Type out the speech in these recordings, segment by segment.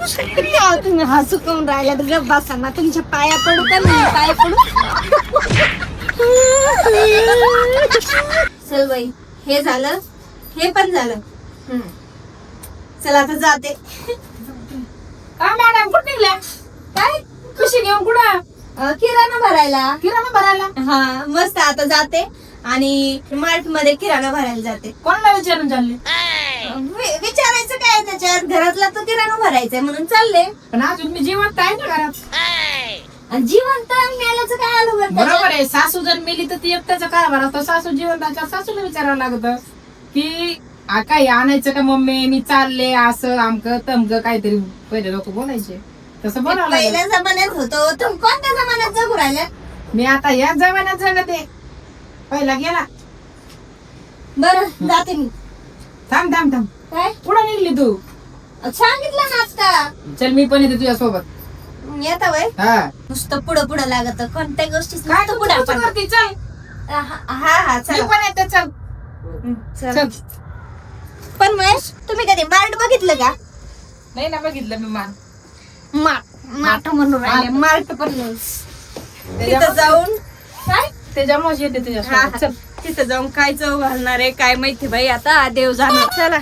तुम्ही हसू करून राहिला तर गप्प बसा ना. तुमच्या पाया पडू का नाही पाया पडू. चल बाई हे झालं हे पण झालं. चला आता जाते. का मॅडम कुठे निघल्या? काय कशी घेऊन कुठं? किराणा भरायला. किराणा भरायला? हा मस्त आता जाते आणि मार्ट मध्ये किराणा भरायला जाते. कोणाला विचारून चालले? विचारायचं काय त्याच्यात घरातला तो किराणा भरायचा म्हणून चालले. पण अजून मी जिवंत आहे ना घरात. आणि जिवंत मेल्याचं काय आलं बरं बरोबर त्याच्यात? आहे. सासू जर मेली तर ती एकट्याचा काय भरा असतो. सासू जिवंताच्या सासूला विचारावं लागतं की काय आणायचं का मम्मी, मी चालले असं आमकं तमकं काहीतरी पहिले लोक बोलायचे तसं बोलावं लागलं. पहिल्या जमान्यात होतो. तुम्ही कोणत्या जमान्यात जगू राहिल्या? मी आता याच जमान्यात जगते. पहिला गेला. बरं जाते मी. थांब थांब थांब. काय पुढे निघली तू. सांगितलं ना आता. चल मी पण येते तुझ्या सोबत. येता वय हा नुसतं पुढं पुढं लागत कोणत्या गोष्टी काय तू पुढे पुढं करते? चल हा हा मी चला. पण येते. चल चल. चल. पण महेश तुम्ही कधी मार्ट बघितलं का? नाही ना बघितलं मी मान. मार्ट म्हणून राहिले मार्ट पण तिथं जाऊन काय त्याच्यामुळे येते हा, तुझ्या हा. चल. तिथं जाऊन काय चव घालणार आहे काय माहिती बाई. आता देव जाणार. चला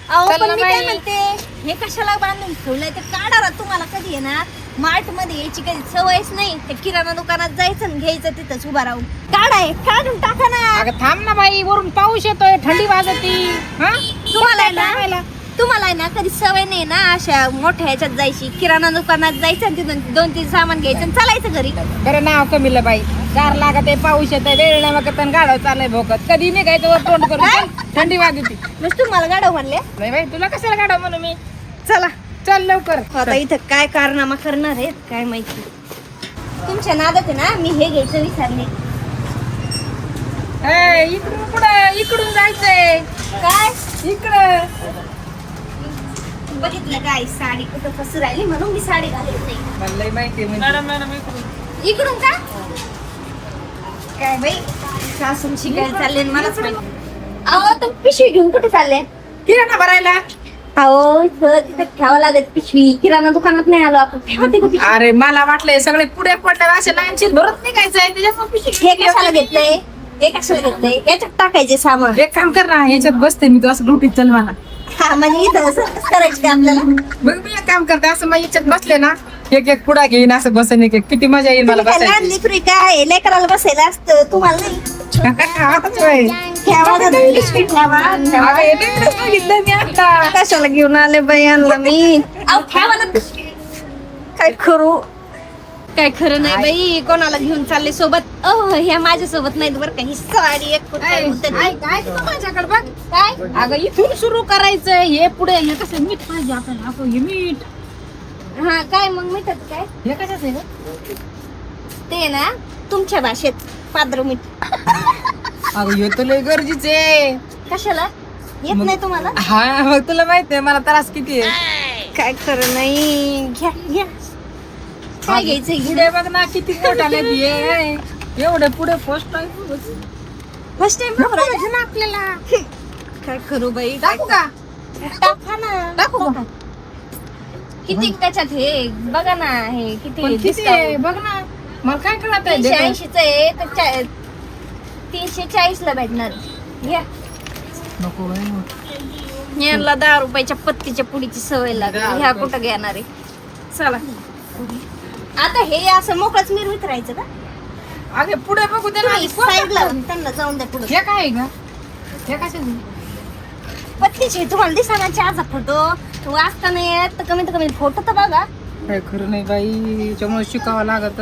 अहो चल पण ना मी काय बाई. म्हणते हे कशाला बांधून ठेवलंय ते काढा. तुम्हाला कधी येणार मार्ट मध्ये यायची कधी सवयच नाही. ते किराणा दुकानात जायचं आणि घ्यायचं तिथंच उभा राहून. काढाय काढून टाका ना. अगं थांब ना बाई, वरून पाऊस येतोय, थंडी वाजती. हा तुम्हाला आहे ना कधी सवय नाही ना अशा मोठ्या ह्याच्यात जायची. किराणा दुकानात जायचं आणि तिथून 2-3 सामान घ्यायचं आणि चालायचं घरी. बरं नाव कमीलं बाई. गार लागत आहे, पाऊस येतोय, वेळ नाही मग गाडव चाललंय भोकत. कधी निघायचं वर तोंड करून. काय? थंडी वाजती. मग तुम्हाला गाडव म्हणले. नाही बाई तुला कशाला गाडव म्हणू मी. चला चल लवकर. आता इथं काय कारनामा करणार आहेत काय माहिती. तुमच्या नादात आहे ना मी हे घ्यायचं विसरले. ए, इकडून पुढं इकडून जायचंय. काय इकडं बघितलं काय साडी कुठं कसं राहिली म्हणून मी साडी घालत नाही. मला लय माहिती आहे. मॅडम मॅडम इकडून. इकडून का काय बाई सासून शिकायला चालले मलाच माहिती. अहो तुम्ही पिशवी घेऊन कुठे चालले? किराणा भरायला. अहो तिथे ठेवावं लागत पिशवी. किराणा दुकानात नाही आलो आपण. ठेवते का पिशवी? अरे मला वाटलंय सगळे पुढे पडले असे लाईनशीट भरत निघायचंय त्याच्यामुळे पिशवी हे कशाला घेतलंय हे कशाला घेतलंय याच्यात टाकायचे सामान. एक काम कर ना, ह्याच्यात बसते मी, तू असं ड्युटीत चल मला. हा म्हणजे इथं असं करायचं का आपल्याला? मग मी एक काम करते, असं मग याच्यात बसले ना, एक एक पुढा घेईन असं बसेन, एक एक किती मजा येईल मला तुम्ही काय लहान बसायची. लेकरू काय लेकराला बसायला असतं तुम्हाला नाही. आताच बाई. ठेवा ना तुम्ही पिशवी ठेवा. अगं, हे नीटच बघितलं मी आता. कशाला घेऊन आले बाई आणला मी. अहो ठेवा ना पिशवी. काय करू काय खरं नाही बाई. कोणाला घेऊन चालले सोबत? ह्या माझ्या सोबत नाहीत बरं का. ही साडी एक ऐक, कुठं ऐक, ऐक तू माझ्याकडे बघ. काय अगं इथून सुरू करायचं. हे पुढे हे कसं मीठ पाहिजे आपल्याला. आपण हे मीठ हा काय मग मिठत काय हे कशाचं आहे गं? ते ना तुमच्या भाषेत पात्र मीठ. अगं हे तर लय गरजेचं आहे. कशाला येत मग- नाही तुम्हाला? हा मग तुला माहिती आहे मला त्रास किती आहे. काय खरं नाही. घ्या घ्या काय घ्यायचं पुढे बघ ना किती मोठाले एवढे पुढे फर्स्ट फर्स्ट टाइम टाइम आपल्याला. काय करू बाई. दाखवू का? टाका ना. दाखवू का? किती त्याच्यात हे बघा ना हे पण किती किती आहे बघ ना. मला काय कळत आहे 380 आहे तर 340 ला भेटणार. घ्या नको बाई. यांना 10 रुपयाच्या पत्तीच्या पुडीची सवय लागली. 10 ह्या रुपये. कुठं घेणार आहे. चला आता हे असं मोकळच मिरवीत राहायचं का? अगे पुढे बघू दे ना. साईडला त्यांना जाऊन द्या पुढे. हे काय आहे का? हे कशाचं? पत्तीचे तुम्हाला दिसाना चहाचा फोटो वाचता नाही येत तर कमीत कमी फोटो तर बघा. काय खरं नाही बाई. त्याच्यामुळे शिकावं लागत.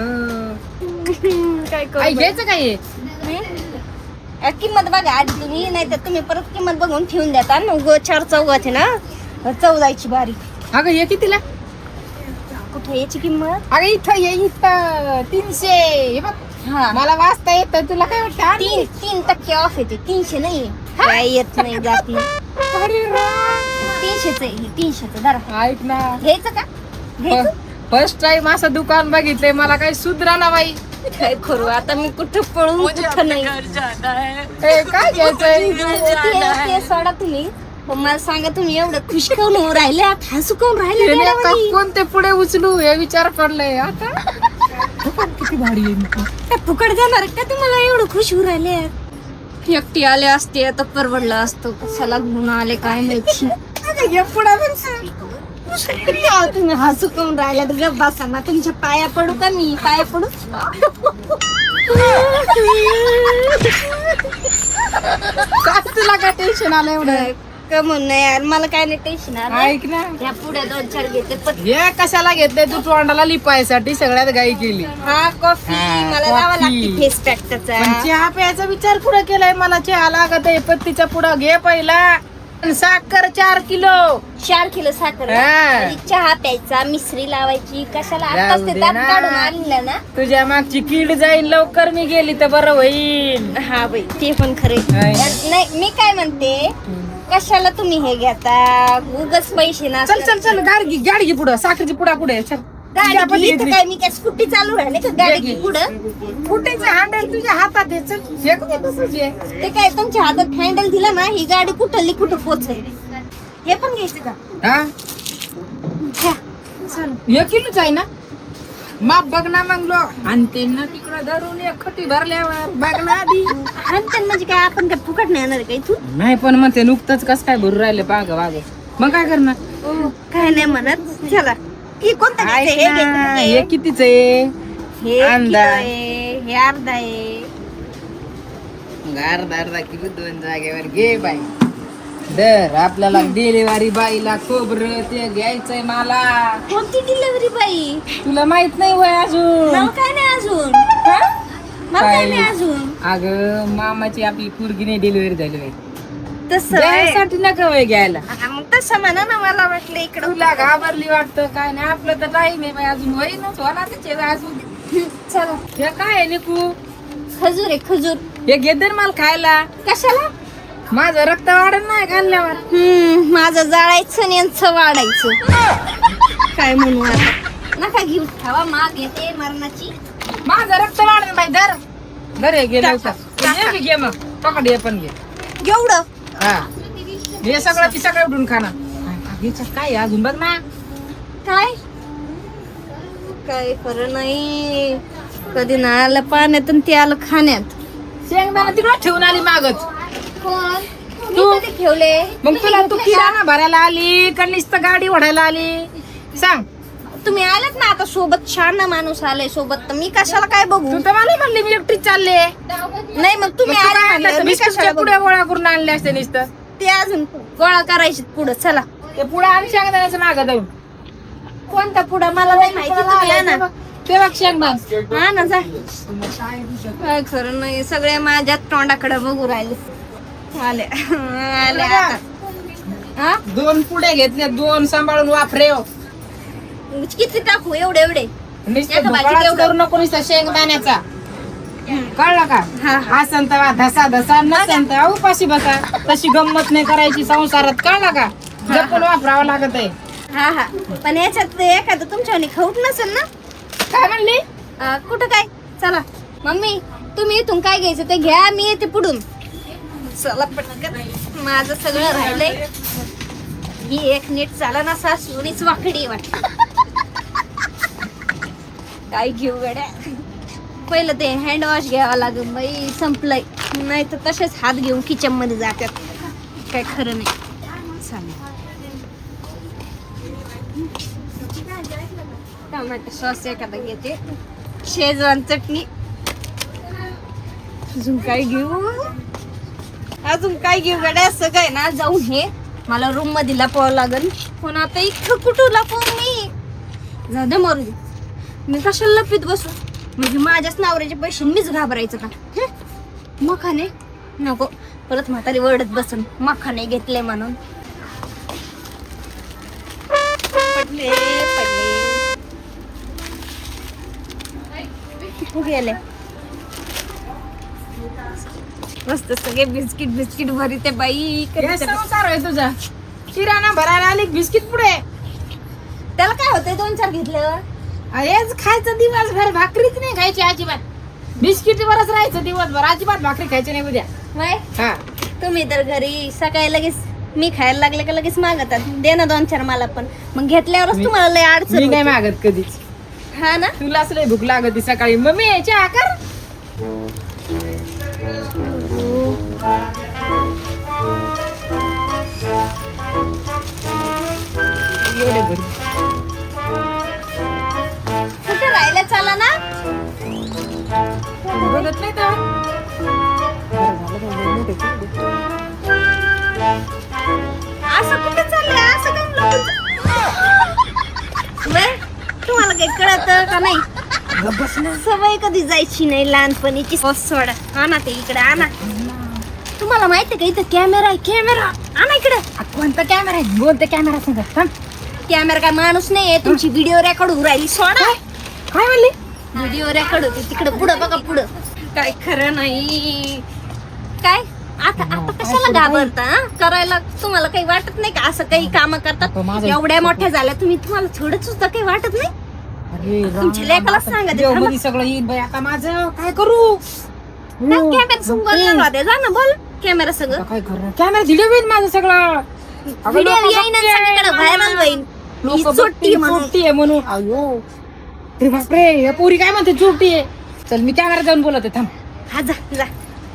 काय काय घ्यायचं काय हे? किंमत बघा आधी तुम्ही नाही तर तुम्ही परत किंमत बघून ठेवून देता. मग 4 चौघात आहे ना चौदाची बारी. अगं हे कितीला? कुठे याची किंमत? अगं इथं ये इथं 300. हे बघ हा मला वाचता येतं. तुला काय वाटतं? 3% ऑफ येते. 300 नाही काय येत नाही जात नाही. अरे रा. 300च आहे. 300च धरा. ऐक ना, घ्यायचं का? घ्यायचं फर्स्ट टाइम असं दुकान बघितलंय. मला काही सुधरा ना बाई. काय करू आता मी कुठं पळून कुठं नाही. ए, काय घ्यायचंय? ते सोडा तुम्ही पण मला सांगा तुम्ही एवढं खुश काऊन होऊन राहिल्या, हसू काऊन राहिले त्याने आता डोळ्यामध्ये? कोणते पुढे उचलू हे विचार पडलाय आता. किती भारी आहे मी. काय फुकट जाणार का तुम्हाला एवढं खुश होऊन राहिले? एकटी आले असते आता परवडलं असतं. कशाला घेऊन आले काय माहिती. तुम्ही हसू काऊन राहिल्या? गप बसा ना, तुमच्या पाया पडू का मी? पाया पडू? काय तुला काय टेन्शन आलं एवढं? कमून नाही यार, मला काय नाही टेन्शन आलं. ऐक ना, या पुढे 2-4 घेते पण हे कशाला घेतलंय तू तोंडाला लिपायसाठी सगळ्यात घाई केली. हा कॉफी हा, मला लावा कॉफी. लागते फेस पॅक पण त्याचा. चहा प्यायचा विचार कुठं केलाय? मला चहा लागत आहे पत्तीचा पुढं घे पहिला. साखर 4 किलो. 4 किलो साखर हा. आणि चहा प्यायचा, मिश्री लावायची. कशाला आताच जाऊ ते दे दात ना. काढून आणलं ना. तुझ्या मागची कीड जाईल लवकर, मी गेली तर बरं होईल. हा बाई ते पण खरे. हाय. नाही मी काय म्हणते, कशाला तुम्ही हे घेता उगाच पैसे ना. चल चल चल गाडी घे पुढं, साखरेची पुढा पुढे चल. गाडी घेतली काय? मी काय स्कूटी चालू राहिले का गाडी घे. पुढं? कुठेच हँडल तुझ्या हातात आहे. चल हे कुठे तसंच आहे. ते काय तुमच्या हातात हँडल दिला ना, ही गाडी कुठली कुठं पोचेल. हे पण घ्यायचं का? हा घ्या. चल 1 किलोच आहे ना. माप बघ ना मग लो आणते ना तिकडं धरून एक खटी भरल्यावर बघ ना आधी. आणि म्हणजे काय आपण काय फुकट नाही येणार का इथून? नाही पण मग ते नुकतंच कस काय भरून राहिले पाग वाग, मग काय करणार? काय नाही म्हणत. चला ही कोणतं घ्यायचं? हे ऐक ना, घ्यायचं हे का? कितीच आहे? हे अंदा. किलो आहे, हे अर्धा आहे. अर्धा अर्धा किलो 2 जागेवर घे बाई. दर आपल्याला डिलिव्हरी बाईला खोबरं ते घ्यायचंय मला. कोणती डिलिव्हरी बाई? तुला माहित नाही वय अजून? नाव काय नाही अजून. हा? नाव काय काय? नाही अजून. अगं मामाची आपली पोरगीने डिलिव्हरी झाली बाई. तसं आहे. त्यासाठी नका वय घ्यायला. हा, मग तसं म्हणा ना. मला वाटलं इकडं. तुला घाबरली वाटतं काय नाही, आपलं तर टाईम आहे बाई अजून, होईनच होणारच आहे अजून. चला हे काय आहे लिकू? खजूर आहे खजूर. हे घे दर मला खायला. कशाला? माझं रक्त वाढत नाही खाल्ल्यावर. माझं जाळायचं आणि यांचं वाढायचं. काय म्हणू आता. नका घेऊ, ठेवा. माग येते मरणाची. माझं रक्त वाढत बाई. दर दर हे घे लवकर. हे बी घे मग, पकड हे पण घे. एवढं हा हे सगळं ती सगळं उठून खाणार. याच्यात काय आहे अजून बघ ना. काय काय खरं नाही. कधी ना आलं पाण्यात ते आलं खाण्यात. शेंगदाणा तिकडं ठेवून आली मागच. कोण? मी कधी ठेवले? मग तुला तू किराणा भरायला आली का नुसतं गाडी ओढायला आली सांग? तुम्ही आलात ना आता सोबत. छान माणूस आले सोबत, तर मी कशाला काय बघू? तू तर मला म्हणली मी एकटीच चालले. नाही मग तुम्ही आले म्हणल्यावर मी कशाला बघू? पुढे गोळा करून आणले असते नुसतं. ते अजून गोळा करायचे पुढं. चला. ते पुढे आम्ही शेंगदाण्याचं मागं जाऊन. कोणता पुढं मला नाही माहिती. तुम्ही या ना. ते बघ शेंगदाण. हा ना जा. काय खरं नाही, सगळे माझ्या तोंडाकडे बघू राहिले. आले आले आता. हा 2 पुढे घेतले, 2 सांभाळून वापरे. किती टाकू? एवढे एवढे. नुसतं एका भाजीत भोपळाच एवढं. करू नको, नुसतं शेंगदाण्याचा. कळलं का? हा, हा. हसन तवा धसा धसा, नसन तर उपाशी बसा. तशी गंमत नाही करायची संसारात. कळलं का? जपून वापरावं लागत आहे. हा हा. पण याच्यात एखादं तुमच्यावानी खाऊट नसेल ना? काय म्हणली? कुठं काय? चला मम्मी, तुम्ही इथून काय घ्यायचं ते घ्या, मी येते पुढून. चला पटकन, माझं सगळं राहिलंय. ही एक नीट चाला ना सासूनीच वाकडी वाटत. काय घेऊ गड्या? पहिलं ते हँड वॉश घ्यावा लागेल बाई. संपलंय. नाही तर तसेच हात घेऊन किचन मध्ये जातात. काय खरं नाही. चालेल. टोमॅटो सॉस एखादा घेते. शेजवान चटणी. अजून काय घेऊ? अजून काय घेऊ गड्या? सगळं ना जाऊन हे मला रूम मध्ये लपवावं लागल. पण आता इतकं कुठं लपवू मी? जाऊ दे मरू दे. मी कशाला लपीत बसू? म्हणजे माझ्याच नवऱ्याचे पैसे मीच घाबरायचं का? मखाने नको. परत म्हातारी वरडत बसून मखाने घेतले म्हणून. पडले पडले. गेले. मस्त सगळे बिस्किट बिस्किट भरीते बाई. हे संसार आहे तुझा. किराणा भरायला आली बिस्किट पुढे. त्याला काय होतंय 2-4 घेतल्यावर? हेच खायचं दिवसभर. भाकरीच नाही खायची अजिबात. बिस्किट वरच राहायचं दिवसभर. अजिबात भाकरी खायची नाही उद्या. माय हा तुम्ही तर घरी सकाळी लगेच मी खायला लागले का लगेच मागतात दे ना 2-4 मला पण. मग घेतल्यावरच तुम्हाला लय अडचण मी नाही होते. मागत कधीच. हा ना. तुला असं लय भूक लागत होती सकाळी, मम्मी चहा कर. एवढे बरी. कुठे राहिला चला ना. बघत नाही तर. असं कुठे चाललंय असं काय तुम्हाला काही कळत का नाही. सवय कधी जायची नाही लहानपणीची. सोडा आणा ते इकडे आणा. तुम्हाला माहिती का इथं कॅमेरा आहे. कॅमेरा आणा इकडे. कोणता कॅमेरा आहे? बोलते कॅमेरा सांग. कॅमेरा काय माणूस नाहीये. तुमची व्हिडिओ रेकॉर्ड होऊ राहिली. सोडा. काय म्हणली? व्हिडिओ रेकॉर्ड होते तिकडे. पुढं बघा पुढं. काय खरं नाही. काय आता आता कशाला घाबरता हा? करायला तुम्हाला काही वाटत नाही का असं काही काम करतात. एवढ्या मोठ्या झाल्या तुम्ही, तुम्हाला थोडं सुद्धा काही वाटत नाही. अरे तुमच्या लेकाला सांगा ते. मध्ये सगळं येईल बाई. आता माझं काय करू? कॅमेरा संग बोलणार होते. जा ना बोल कॅमेरा संग. काय करू? कॅमेरा दिले होईल माझं सगळं. व्हिडिओ येईन आणि सगळीकडे व्हायरल होईल. ही चोट्टी म्हणून. चोट्टी आहे म्हणून. अयो अरे बापरे, या पोरी काय म्हणते चोट्टी आहे. चल मी कॅमेरा जाऊन बोलते. थांब. हा जा जा.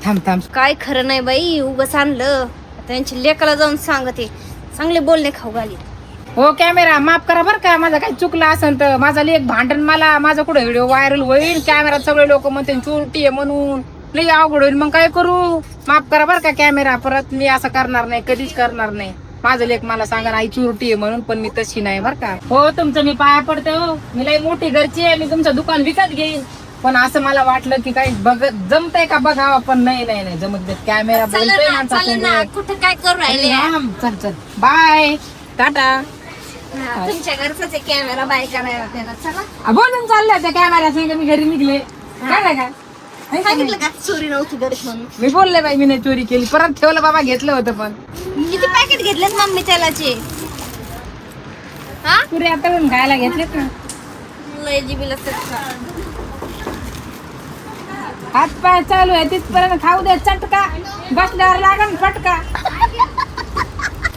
थांब थांब. काय खरं नाही बाई. उगाच आणलं त्यांच्या लेकाला जाऊन सांगते. चांगले बोलणे खाऊ घाली. हो कॅमेरा माफ करा बरं का. माझं काही चुकलं असेल तर. माझा लेक भांडण मला. माझा कुठे व्हिडिओ व्हायरल होईल. कॅमेरा सगळे लोक म्हणते चोट्टी आहे म्हणून. लई अवघड होईल. मग काय करू? माफ करा बरं का कॅमेरा. परत मी असं करणार नाही. कधीच करणार नाही. माझं लेक मला सांगा आई चुरटी आहे म्हणून. पण मी तशी नाही बरं का. हो तुमचं मी पाया पडते. हो मी लई मोठी घरची आहे. मी तुमचं दुकान विकत घेईन. पण असं मला वाटलं की काही बघत जमतंय का बघावं. पण नाही नाही नाही जमत. कॅमेरा बोलतोय माणसासंग. कुठं काय करू राहिले. चल चल बाय टाटा. तुमच्या घरचाच आहे कॅमेरा. बाय करायला त्याला. चला बोलून चाललंय त्या कॅमेरा सांग. मी घरी निघले. काय का सांगितलं का चोरी नव्हती घरी म्हणून. मी बोलले बाई मी नाही चोरी केली. परत ठेवलं बाबा. घेतलं होतं पण. किती पॅकेट घेतलेत मम्मी तेलाचे. हा पुरे आता पण खायला घेतलेत ना. लय जिबीला हात पाय चालू आहे तिथपर्यंत खाऊ दे चटका. बसल्यावर लागन फटका.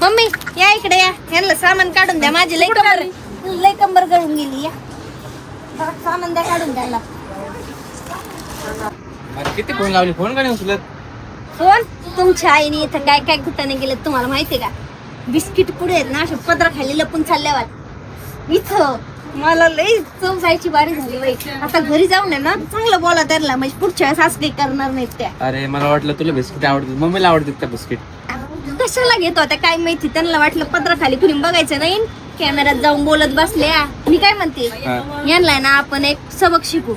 मम्मी या इकडे या. यांना सामान काढून द्या. माझी लय कंबर गळून गेली. या जरा सामान द्या काढून द्यायला. किती फोन लावले. फोन का नाही उचलत? फोन तुमच्या आईने इथं काय काय कुठाने गेले तुम्हाला माहितीये का. बिस्किट पुढे आहेत ना अशा पदरा खाली लपून चालल्यावर. इथं मला लई चव जायची बारी झाली बाई. आता घरी जाऊन आहे ना चांगलं बोला त्याला. म्हणजे पुढच्या वेळेस असं काही करणार नाहीत त्या. अरे मला वाटलं तुला बिस्किट आवडतात. मम्मीला आवडतात का बिस्किट? कशाला घेतो आता काय माहिती. त्यांना वाटलं पत्रा खाली कुणी बघायचं नाही. कॅमेऱ्यात जाऊन बोलत बसल्या. मी काय म्हणते यांना ना आपण एक सबक शिकू.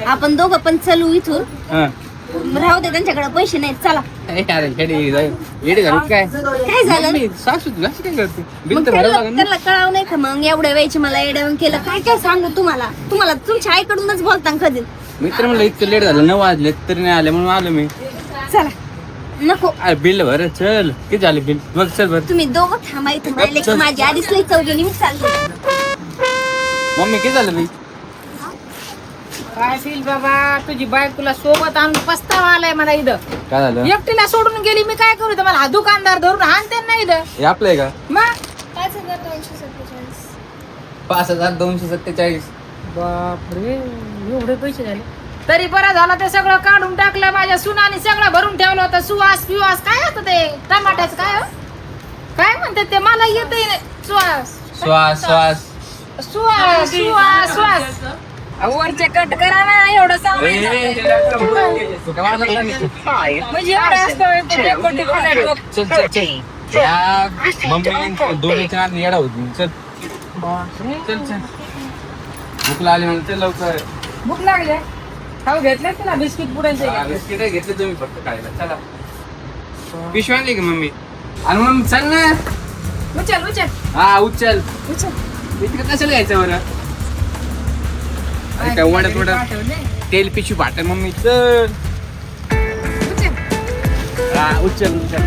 आपण दोघं पण चलू इथून. राहू दे त्यांच्याकडे पैसे नाहीत. चला काय काय झालं. सासू तुला काय करते? मग बिल तर भरावं लागेल ना. त्यांना कळावं नाही का मग एवढ्या वेळची मला एवढं केलं. काय काय सांगू तुम्हाला. तुम्हाला तुमच्या आईकडूनच बोलता कधी. मित्र म्हणलं इतकं लेट झालं. 9 वाजले तरी नाही आले म्हणून आलो मी. चला नको. अरे बिल भर. चल किती झाले बिल बघ. चल भर. तुम्ही दोघं थांबा इथं. राहिले की माझी आधीच लई चौघी मी चालले. मम्मी किती झालं बिल? काय फील बाबा. तुझी बायकोला सोबत आणून पस्तावा आलाय मला इथं. काय झालं? एकटीला सोडून गेली. मी काय करू? मला हा दुकानदार धरून आणते ना इथं. हे आपलं आहे का? मग 5247. बापरे एवढे पैसे झाले. तरी बरं झालं ते सगळं काढून टाकलं. माझ्या सुनाने सगळं भरून ठेवलं होतं. सुवास पिवास काय होतं ते टमाट्याचं काय हो? काय म्हणतात ते मला येत सुवास श्वास श्वास सुवास सुवास सुवास. वरचे कट करा ना. एवढं सांगायचं म्हणजे एवढं असतं. चल चल चल. या मम्मी दोन्हीच्या आत येडा होती. चल चल चल. भूक लागली म्हणून चल लवकर. भूक लागली. खाऊ घेतले तुला बिस्किट पुढे बिस्किट घेतले तुम्ही फक्त खायला. चला पिशवी आणली का मम्मी? आणि मग चल ना. उचल उचल हा उचल. उचल. इतकं कशाला घ्यायचं बरं? काय वाटत वाटत तेल पिशवी पाठ मम्मी. चल उचल. हा उचल उचल.